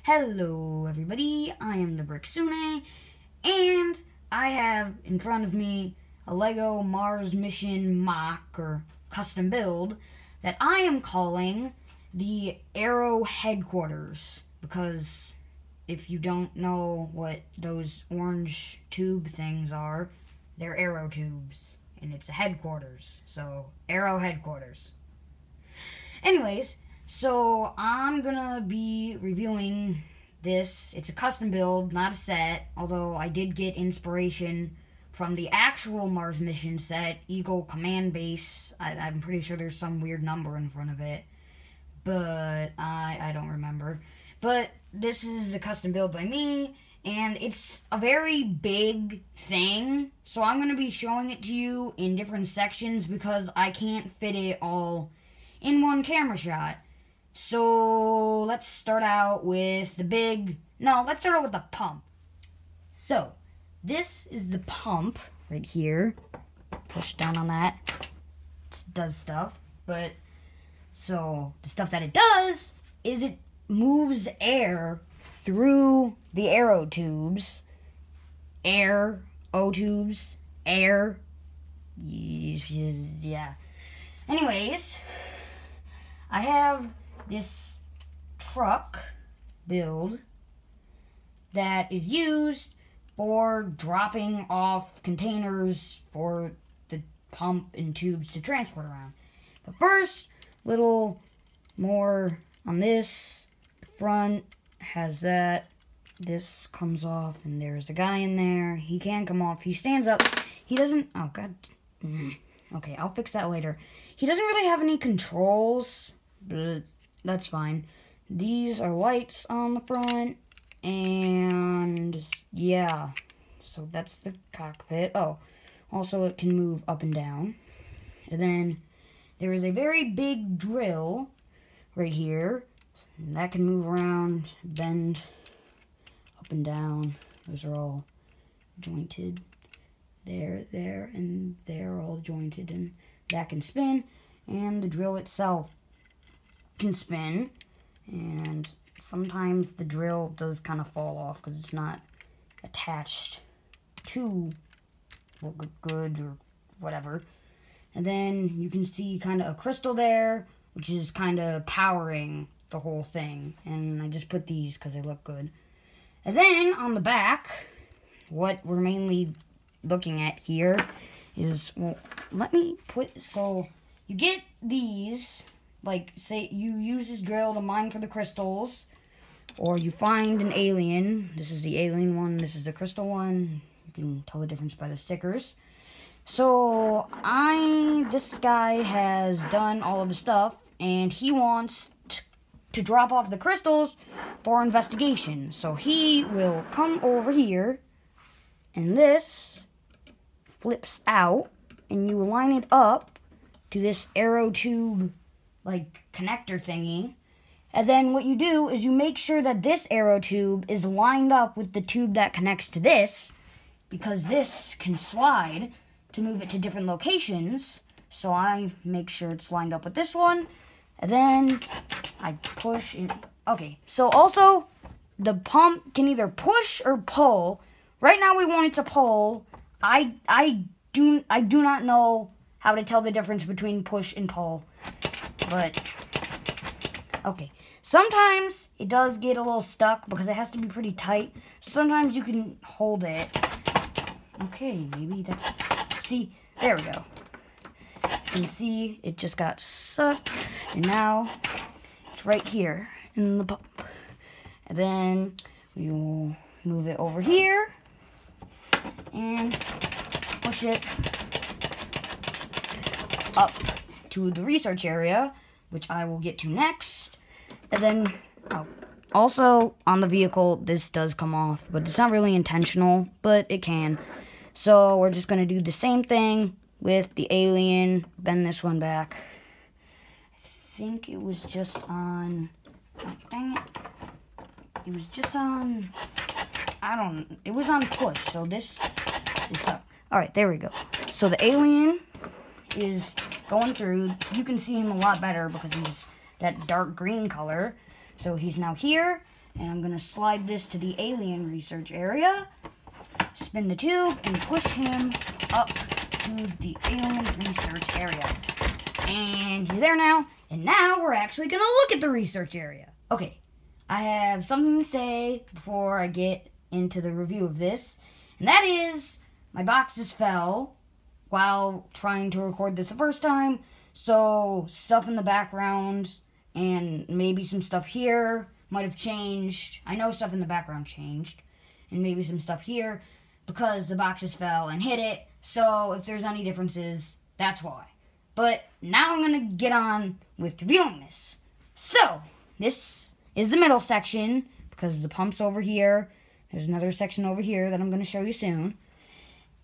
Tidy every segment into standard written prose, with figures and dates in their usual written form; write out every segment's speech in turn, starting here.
Hello everybody, I am the Bricksune, and I have in front of me a Lego Mars mission mock or custom build that I am calling the Aero Headquarters, because if you don't know what those orange tube things are, they're aero tubes, and it's a headquarters, so Aero Headquarters. Anyways, so I'm gonna be reviewing this. It's a custom build, not a set, although I did get inspiration from the actual Mars mission set, Eagle Command Base. I'm pretty sure there's some weird number in front of it, but I don't remember. But this is a custom build by me, and it's a very big thing, so I'm gonna be showing it to you in different sections because I can't fit it all in one camera shot. So let's start out with let's start out with the pump. So this is the pump right here. Push down on that. It does stuff, but so the stuff that it does is it moves air through the aero tubes. Air, O-tubes, air. Yeah. Anyways, I have this truck build that is used for dropping off containers for the pump and tubes to transport around. But first, little more on this. The front has that. This comes off, and there's a guy in there. He can come off. He stands up. He doesn't... Oh, God. Okay, I'll fix that later. He doesn't really have any controls, but that's fine. These are lights on the front, and yeah, so that's the cockpit. Oh, also it can move up and down. And then there is a very big drill right here, and that can move around, bend up and down. Those are all jointed. There, and they're all jointed, and that can spin, and the drill itself can spin, and sometimes the drill does kind of fall off because it's not attached to good or whatever. And then you can see kind of a crystal there, which is kind of powering the whole thing, and I just put these because they look good. And then on the back, what we're mainly looking at here is, well, let me put, so you get these, like, say you use this drill to mine for the crystals, or you find an alien. This is the alien one, this is the crystal one. You can tell the difference by the stickers. So this guy has done all of the stuff, and he wants to drop off the crystals for investigation. So he will come over here, and this flips out, and you line it up to this aero tube like connector thingy, and then what you do is you make sure that this aero tube is lined up with the tube that connects to this, because this can slide to move it to different locations. So I make sure it's lined up with this one, and then I push it. Okay, so also the pump can either push or pull. Right now we want it to pull. I do not know how to tell the difference between push and pull, but okay. Sometimes it does get a little stuck because it has to be pretty tight. Sometimes you can hold it. Okay, maybe that's, see, there we go. You can see it just got stuck, and now it's right here in the pump. And then we will move it over here and push it up to the research area, which I will get to next. And then, also on the vehicle, this does come off, but it's not really intentional, but it can. So we're just going to do the same thing with the alien, bend this one back. I think it was just on, oh, dang it. It was just on, it was on push, so this is up. Alright, there we go. So the alien is going through. You can see him a lot better because he's that dark green color. So he's now here, And I'm going to slide this to the alien research area, spin the tube, and push him up to the alien research area. And he's there now. And now we're actually going to look at the research area. Okay, I have something to say before I get into the review of this. And that is, my boxes fell while trying to record this the first time. So, stuff in the background and maybe some stuff here might have changed. I know stuff in the background changed. And maybe some stuff here because the boxes fell and hit it. So, if there's any differences, that's why. But now I'm going to get on with reviewing this. So, this is the middle section because the pump's over here. There's another section over here that I'm going to show you soon.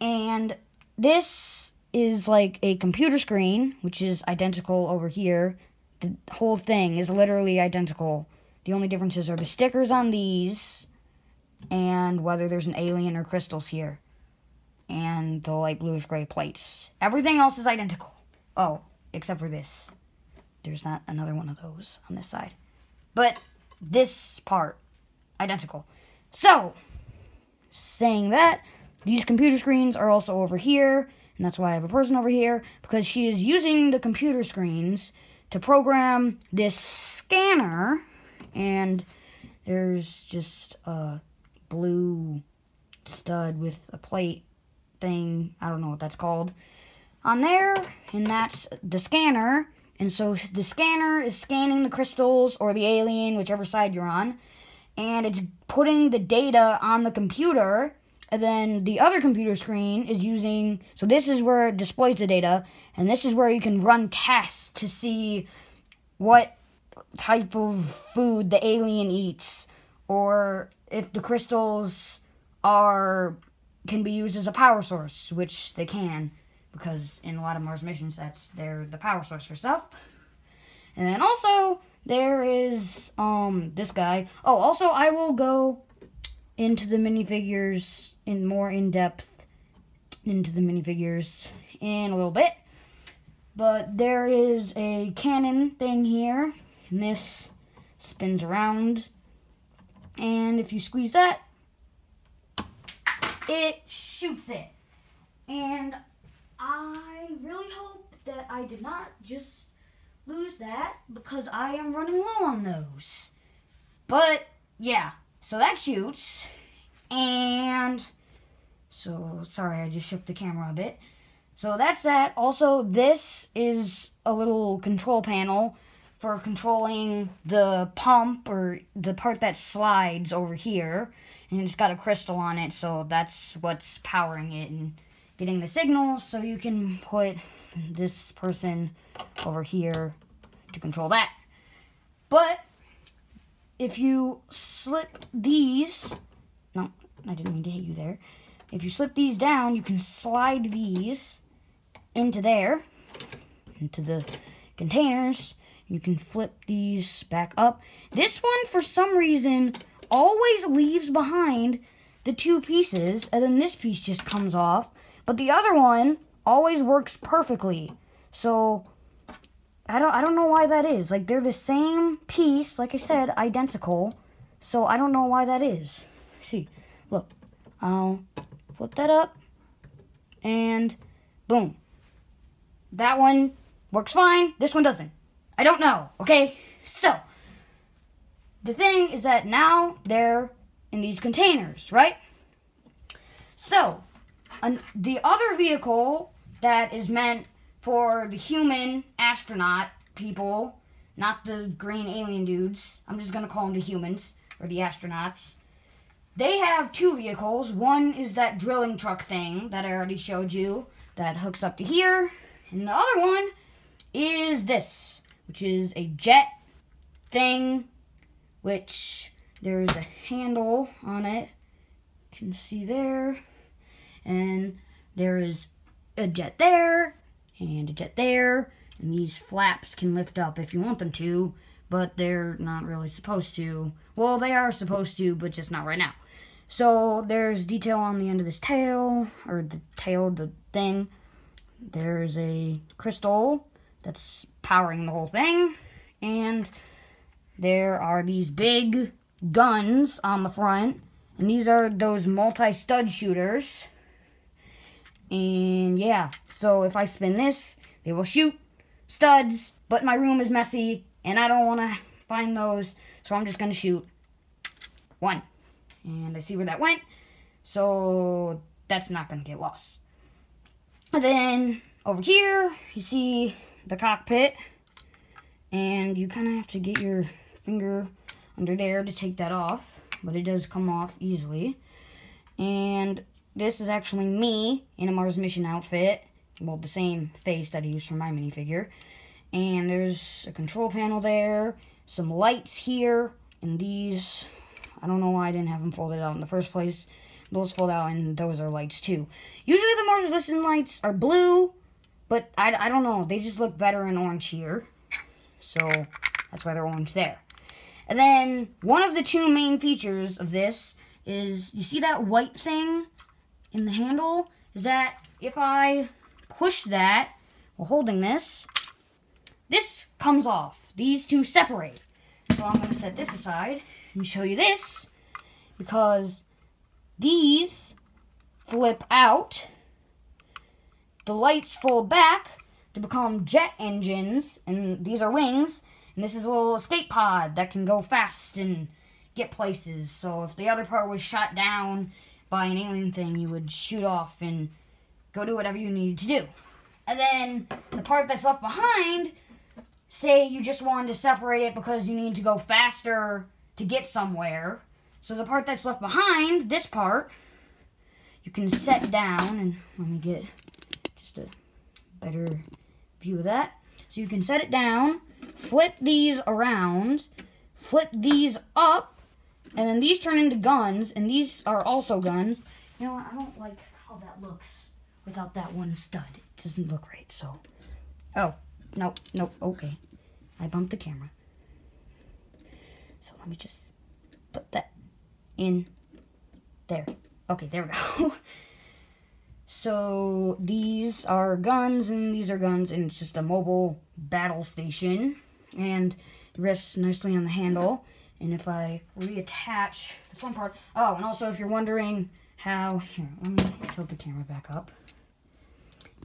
And this is like a computer screen, which is identical over here. The whole thing is literally identical. The only differences are the stickers on these and whether there's an alien or crystals here. And the light bluish gray plates. Everything else is identical. Oh, except for this. There's not another one of those on this side. But this part, identical. So, saying that, these computer screens are also over here. And that's why I have a person over here. Because she is using the computer screens to program this scanner. And there's just a blue stud with a plate thing. I don't know what that's called. On there, and that's the scanner, and so the scanner is scanning the crystals or the alien, whichever side you're on, and it's putting the data on the computer, and then the other computer screen is using, so this is where it displays the data, and this is where you can run tests to see what type of food the alien eats, or if the crystals can be used as a power source, which they can. Because in a lot of Mars mission sets, they're the power source for stuff. And then also, there is, this guy. Oh, also, I will go into the minifigures more in depth into the minifigures in a little bit. But there is a cannon thing here. And this spins around. And if you squeeze that, it shoots it. And I really hope that I did not just lose that because I am running low on those. But, yeah, so that shoots. And, so, sorry, I just shook the camera a bit. So that's that. Also, this is a little control panel for controlling the pump or the part that slides over here. And it's got a crystal on it, so that's what's powering it and getting the signal, so you can put this person over here to control that. But if you slip these, no, I didn't mean to hit you there. If you slip these down, you can slide these into there, into the containers. You can flip these back up. This one, for some reason, always leaves behind the two pieces, and then this piece just comes off. But the other one always works perfectly. So, I don't know why that is. Like, they're the same piece, like I said, identical. So, I don't know why that is. See, look. I'll flip that up. And, boom. That one works fine. This one doesn't. I don't know, okay? So, the thing is that now they're in these containers, right? So, the other vehicle that is meant for the human astronaut people, not the green alien dudes, I'm just going to call them the humans, or the astronauts, they have two vehicles. One is that drilling truck thing that I already showed you that hooks up to here, and the other one is this, which is a jet thing, which there's a handle on it, you can see there. And there is a jet there, and a jet there, and these flaps can lift up if you want them to, but they're not really supposed to. Well, they are supposed to, but just not right now. So, there's detail on the end of this tail, or the tail, the thing. There's a crystal that's powering the whole thing, and there are these big guns on the front. And these are those multi-stud shooters. And yeah, so if I spin this, they will shoot studs. But my room is messy, and I don't want to find those. So I'm just going to shoot 1. And I see where that went. So that's not going to get lost. And then over here, you see the cockpit. And you kind of have to get your finger under there to take that off. But it does come off easily. And this is actually me in a Mars mission outfit. Well, the same face that I used for my minifigure. And there's a control panel there. Some lights here. And these, I don't know why I didn't have them folded out in the first place. Those fold out, and those are lights too. Usually the Mars Mission lights are blue, but I don't know. They just look better in orange here. So that's why they're orange there. And then one of the 2 main features of this is, you see that white thing in the handle? Is that if I push that while holding this, this comes off. These 2 separate. So I'm going to set this aside and show you this, because these flip out, the lights fold back to become jet engines, and these are wings, and this is a little escape pod that can go fast and get places. So if the other part was shot down by an alien thing, you would shoot off and go do whatever you needed to do. And then the part that's left behind, say you just wanted to separate it because you need to go faster to get somewhere. So the part that's left behind, this part, you can set down, and let me get just a better view of that. So you can set it down, flip these around, flip these up, and then these turn into guns, and these are also guns. You know what, I don't like how that looks without that one stud. It doesn't look right, so. Oh, nope, okay. I bumped the camera. So let me just put that in there. Okay, there we go. So these are guns, and these are guns, and it's just a mobile battle station. And it rests nicely on the handle. And if I reattach the front part... Oh, and also if you're wondering how... Here, let me tilt the camera back up.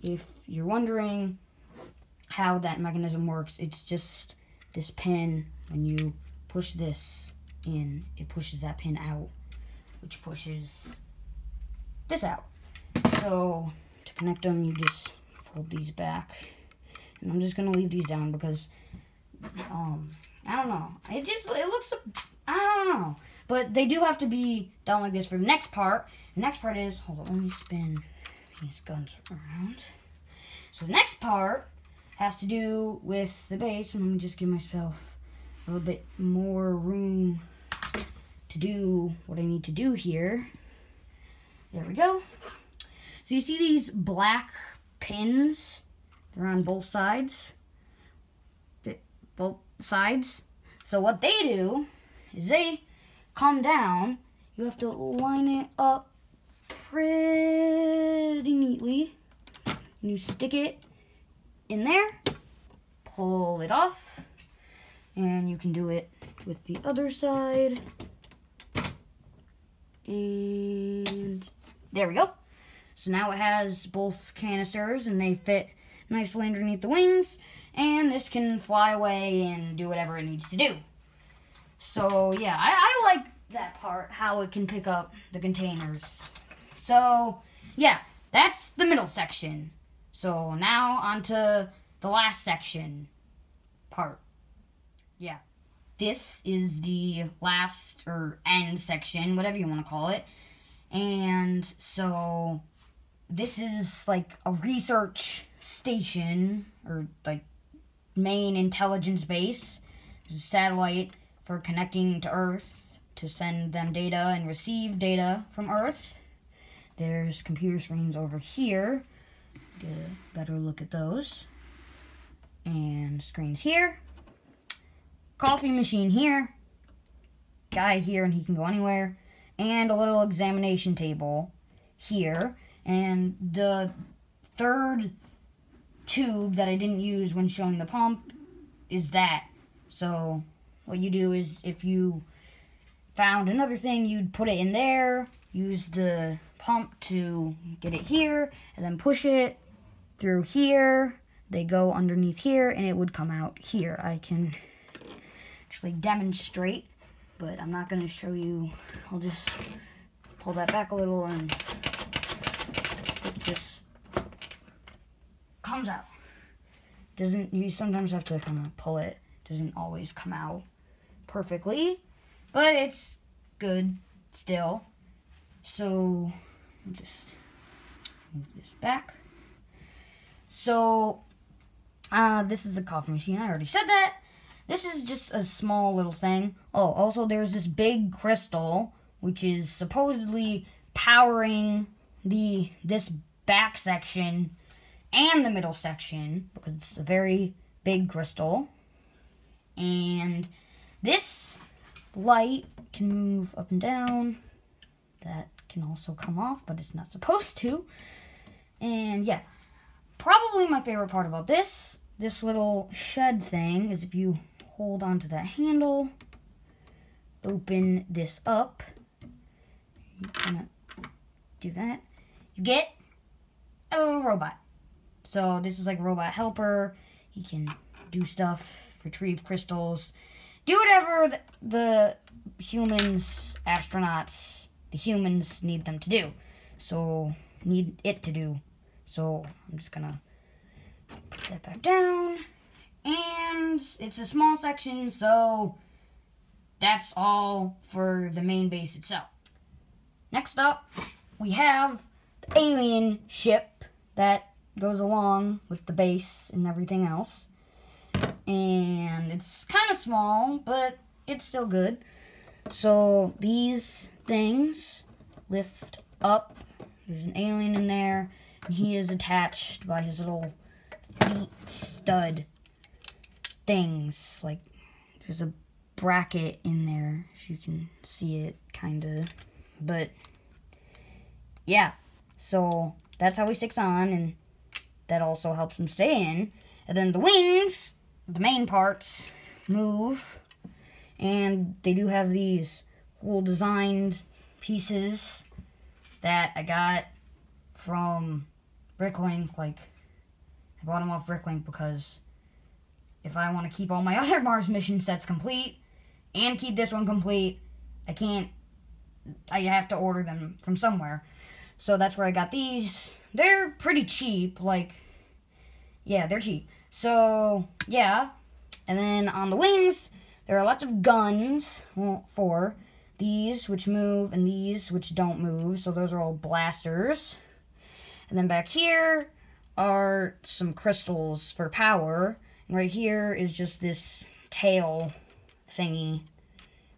If you're wondering how that mechanism works, it's just this pin. When you push this in, it pushes that pin out, which pushes this out. So to connect them, you just fold these back. And I'm just going to leave these down because, I don't know. It looks, I don't know. But they do have to be done like this for the next part. The next part is, hold on, let me spin these guns around. So the next part has to do with the base. And let me just give myself a little bit more room to do what I need to do here. There we go. So you see these black pins? They're on both sides. Both sides. So what they do is they come down. You have to line it up pretty neatly. And you stick it in there, pull it off, and you can do it with the other side. And there we go. So now it has both canisters, and they fit nicely underneath the wings, and this can fly away and do whatever it needs to do. So yeah, I like that part, how it can pick up the containers. So yeah, that's the middle section. So now onto the last section part. Yeah, this is the last or end section, whatever you want to call it. And so this is like a research station, or like main intelligence base. There's a satellite for connecting to Earth to send them data and receive data from Earth. There's computer screens over here. Get a better look at those. And screens here. Coffee machine here. Guy here, and he can go anywhere. And a little examination table here. And the third tube that I didn't use when showing the pump is that. So what you do is if found another thing, you'd put it in there, use the pump to get it here, and then push it through here. They go underneath here, and it would come out here. I can actually demonstrate, but I'm not going to show you. I'll just pull that back a little, and it just comes out. You sometimes have to kind of pull it. Doesn't always come out perfectly, but it's good still. So I'll just move this back. So this is a coffee machine. I already said that. This is just a small little thing. Oh, also there's this big crystal which is supposedly powering this back section and the middle section, because it's a very big crystal. And this light can move up and down. That can also come off, but it's not supposed to. And yeah, probably my favorite part about this little shed thing is if you hold onto that handle, open this up, you kind of do that, you get a little robot. So this is like a robot helper. He can do stuff, retrieve crystals, do whatever the humans, astronauts, the humans need them to do. So, need it to do. So, I'm just gonna put that back down. And it's a small section, so that's all for the main base itself. Next up, we have the alien ship that goes along with the base and everything else. And it's kind of small, but it's still good. So these things lift up. There's an alien in there, and he is attached by his little feet stud things. Like, there's a bracket in there, if you can see it, kind of. But yeah, so that's how he sticks on, and that also helps him stay in. And then the wings, the main parts, move, and they do have these cool designed pieces that I got from Bricklink. Like, I bought them off Bricklink because if I want to keep all my other Mars mission sets complete and keep this one complete, I have to order them from somewhere. So that's where I got these. They're pretty cheap, like, yeah, they're cheap. So, yeah. And then on the wings, there are lots of guns. Well, 4. These, which move, and these, which don't move. So those are all blasters. And then back here are some crystals for power. And right here is just this tail thingy,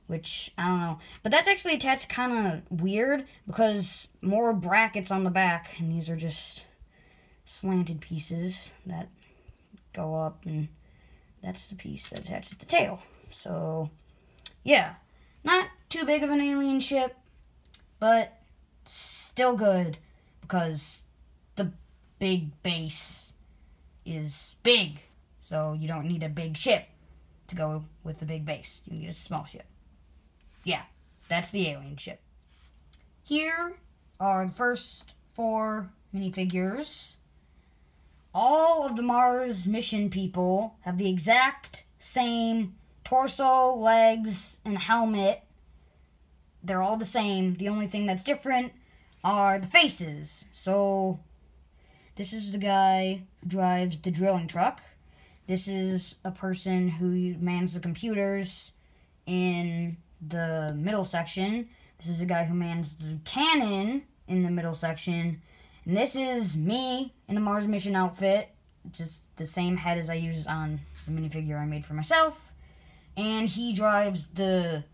which, I don't know. But that's actually attached kind of weird, because more brackets on the back, and these are just slanted pieces that go up, and that's the piece that attaches the tail. So, yeah, not too big of an alien ship, but still good, because the big base is big, so you don't need a big ship to go with the big base. You need a small ship. Yeah, that's the alien ship. Here are the first 4 minifigures. All of the Mars mission people have the exact same torso, legs, and helmet. They're all the same. The only thing that's different are the faces. So, this is the guy who drives the drilling truck. This is a person who mans the computers in the middle section. This is the guy who mans the cannon in the middle section. And this is me in a Mars mission outfit. Just the same head as I used on the minifigure I made for myself. And he drives the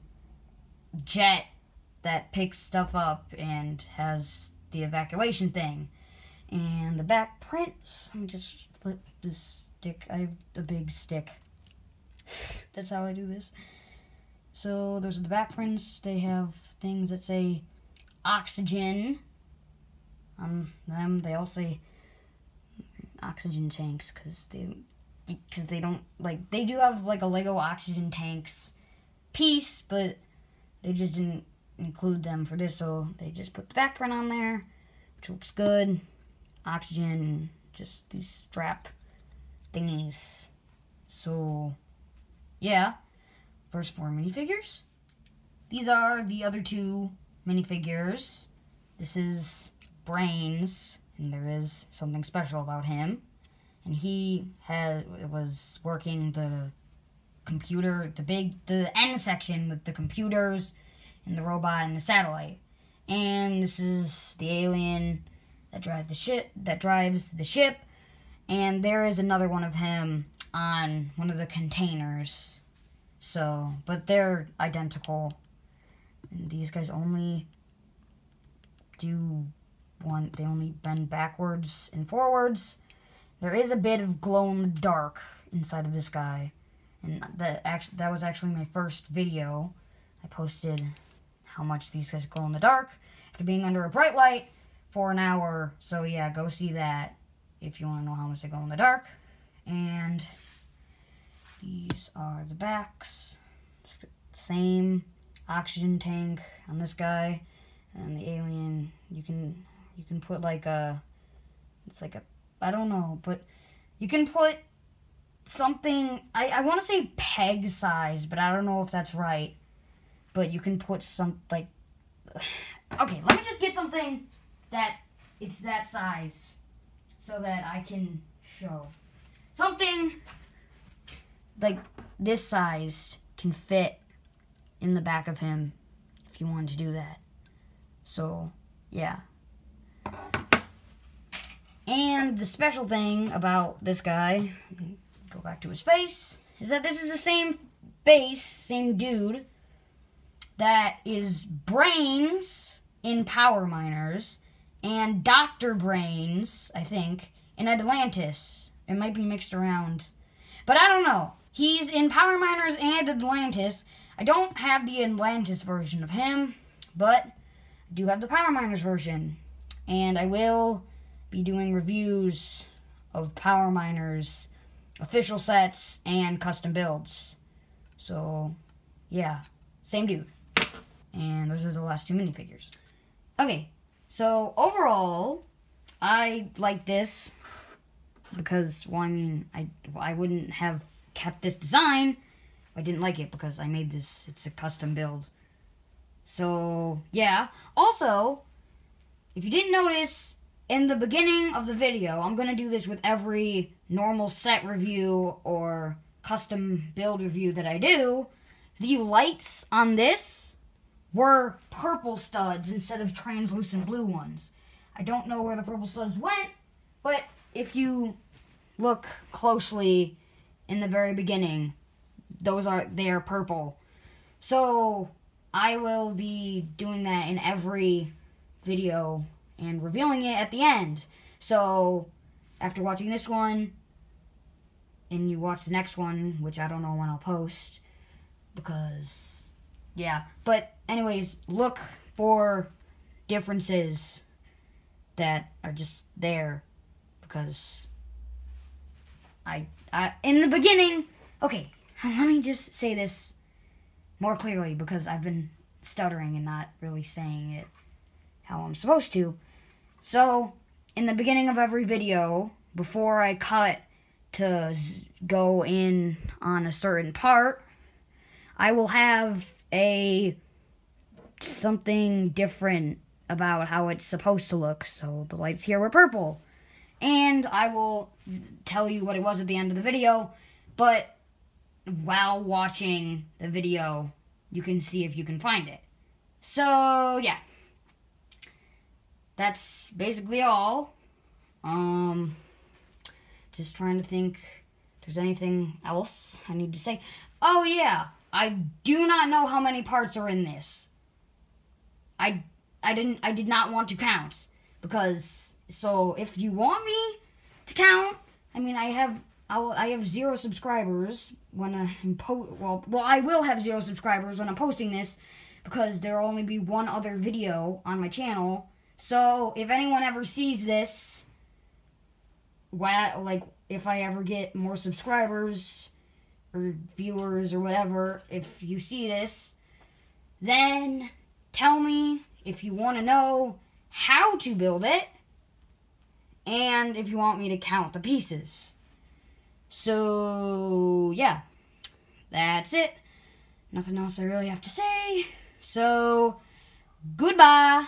jet that picks stuff up and has the evacuation thing. And the back prints, let me just flip this stick. I have a big stick. That's how I do this. So those are the back prints. They have things that say oxygen on them. They all say oxygen tanks because they don't, like, they do have like a Lego oxygen tanks piece, but they just didn't include them for this, so they just put the back print on there, which looks good. Oxygen, just these strap thingies. So, yeah. First 4 minifigures. These are the other 2 minifigures. This is Brains, and there is something special about him. And he was working the computer, the end section with the computers and the robot and the satellite. And this is the alien that drives the ship. And there is another one of him on one of the containers. So, but they're identical. And these guys only do one, they only bend backwards and forwards. There is a bit of glow in the dark inside of this guy. And that was actually my first video. I posted how much these guys glow in the dark after being under a bright light for an hour. So yeah, go see that if you want to know how much they glow in the dark. And these are the backs. It's the same oxygen tank on this guy. And the alien, you can put like a, it's like a, I don't know, but you can put something, I want to say peg size, but I don't know if that's right. But you can put some, like, okay, let me just get something that it's that size so that I can show. Something like this size can fit in the back of him if you wanted to do that. So, yeah. And the special thing about this guy, go back to his face, is that this is the same face, same dude, that is Brains in Power Miners, and Dr. Brains, I think, in Atlantis. It might be mixed around. But I don't know. He's in Power Miners and Atlantis. I don't have the Atlantis version of him, but I do have the Power Miners version. And I will be doing reviews of Power Miners, official sets, and custom builds. So, yeah. Same dude. And those are the last 2 minifigures. Okay, so overall, I like this because, well, I mean, I wouldn't have kept this design if I didn't like it because I made this. It's a custom build. So, yeah. Also, if you didn't notice, in the beginning of the video, I'm going to do this with every normal set review or custom build review that I do. The lights on this were purple studs instead of translucent blue ones. I don't know where the purple studs went, but if you look closely in the very beginning, they are purple. So I will be doing that in every video and revealing it at the end. So after watching this one, and you watch the next one, which I don't know when I'll post, because, yeah. But anyways, look for differences that are just there, because I in the beginning, okay, let me just say this more clearly, because I've been stuttering and not really saying it how I'm supposed to. So, in the beginning of every video, before I cut to go in on a certain part, I will have something different about how it's supposed to look. So the lights here were purple. And I will tell you what it was at the end of the video, but while watching the video, you can see if you can find it. So, yeah. That's basically all. Just trying to think if there's anything else I need to say. Oh, yeah. I do not know how many parts are in this. I did not want to count, because, so if you want me to count, I mean, I have 0 subscribers when I'm I will have 0 subscribers when I'm posting this, because there will only be one other video on my channel. So if anyone ever sees this, like if I ever get more subscribers or viewers or whatever, if you see this, then tell me if you want to know how to build it and if you want me to count the pieces. So, yeah, that's it. Nothing else I really have to say. So, goodbye.